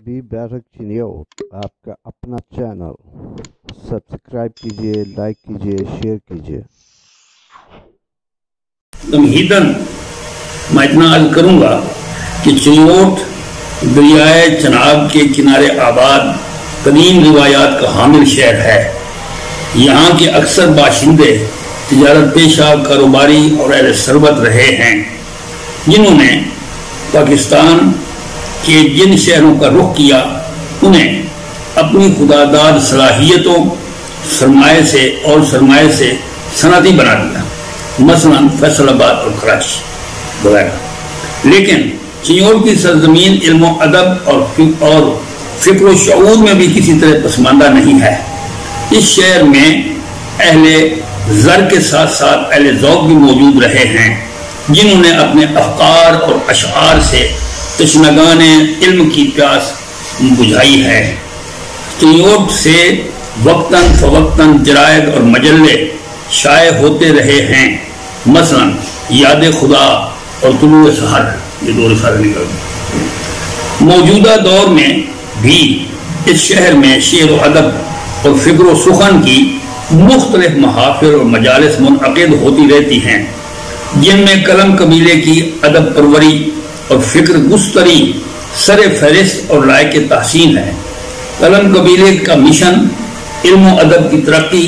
ادبی بیٹھک چنیوٹ آپ کا اپنا چینل سبسکرائب کیجئے، لائک کیجئے، شیئر کیجئے۔ تمہیداً میں اتنا عرض کروں گا کہ چنیوٹ دریائے چناب کے کنارے آباد قدیم روایات کا حامل شہر ہے۔ یہاں کے اکثر باشندے تجارت پیشہ، کاروباری اور اہل ثروت رہے ہیں، جنہوں نے پاکستان کے جن شہروں کا رخ کیا انہیں اپنی خداداد صلاحیتوں سرمایہ سے صنعتی بنا دیا، مثلا فیصل آباد اور کراچی وغیرہ۔ لیکن چنیوٹ کی سرزمین علم و ادب اور فکر و شعور میں بھی کسی طرح پسماندہ نہیں ہے۔ اس شہر میں اہل زر کے ساتھ ساتھ اہل ذوق بھی موجود رہے ہیں، جنہوں نے اپنے افکار اور اشعار سے تشنگان علم کی پیاس بجھائی ہے۔ چنیوٹ سے وقتاً فوقتاً جرائد اور مجلے شائع ہوتے رہے ہیں، مثلا یاد خدا اور طلوع سحر، یہ دو رسالے نکل گئے۔ موجودہ دور میں بھی اس شہر میں شعر و ادب اور فکر و سخن کی مختلف محافل اور مجالس منعقد ہوتی رہتی ہیں، جن میں قلم قبیلے کی ادب پروری اور فکر گستری سر فہرست اور لائق تحسین ہے۔ قلم قبیلے کا مشن علم و ادب کی ترقی،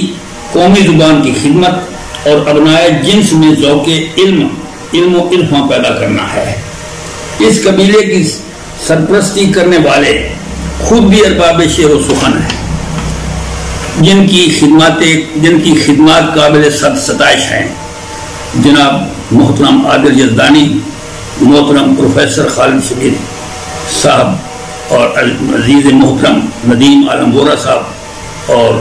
قومی زبان کی خدمت اور ابنائے جنس میں ذوق علم و عرفاں پیدا کرنا ہے۔ اس قبیلے کی سرپرستی کرنے والے خود بھی ارباب شعر و سخن ہیں، جن کی خدمات قابل ستائش ہیں۔ جناب محترم عادل یزدانی، محترم پروفیسر خالد شبیر صاحب اور عزیز محترم ندیم عالم وورا صاحب اور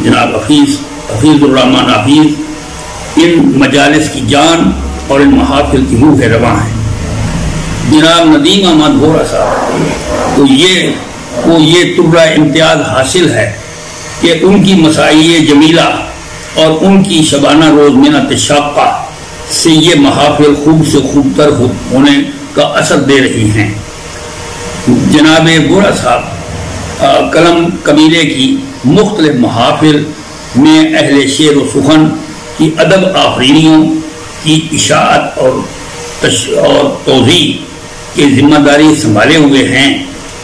جناب حفیظ الرحمن حفیظ ان مجالس کی جان اور ان محافل کی روح رواں ہیں۔ جناب ندیم احمد وورا صاحب کو یہ ترہ امتیاز حاصل ہے کہ ان کی مساعی جمیلہ اور ان کی شبانہ روز محنت شاقہ سے یہ محافل خوب سے خوب تر ہونے کا اثر دے رہی ہیں۔ جناب وورا صاحب قلم قبیلے کی مختلف محافل میں اہل شعر و سخن کی ادب آفرینیوں کی اشاعت اور توضیح کی ذمہ داری سنبھالے ہوئے ہیں،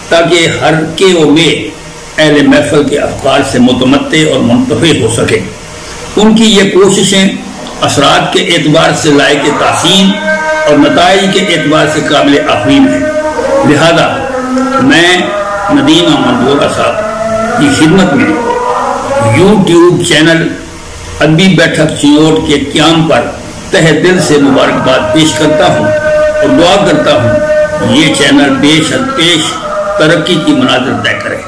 تاکہ ہر کے و میں اہل محفل کے افکار سے متمتع اور منتفع ہو سکے۔ ان کی یہ کوششیں اثرات کے اعتبار سے لائق تحسین اور نتائج کے اعتبار سے قابل آفرین ہیں۔ لہذا میں ندیم احمد وورا صاحب کی خدمت میں یوٹیوب چینل ادبی بیٹھک چنیوٹ کے قیام پر تہ دل سے مبارکباد پیش کرتا ہوں اور دعا کرتا ہوں یہ چینل پیش ترقی کی مناظر طے کرے۔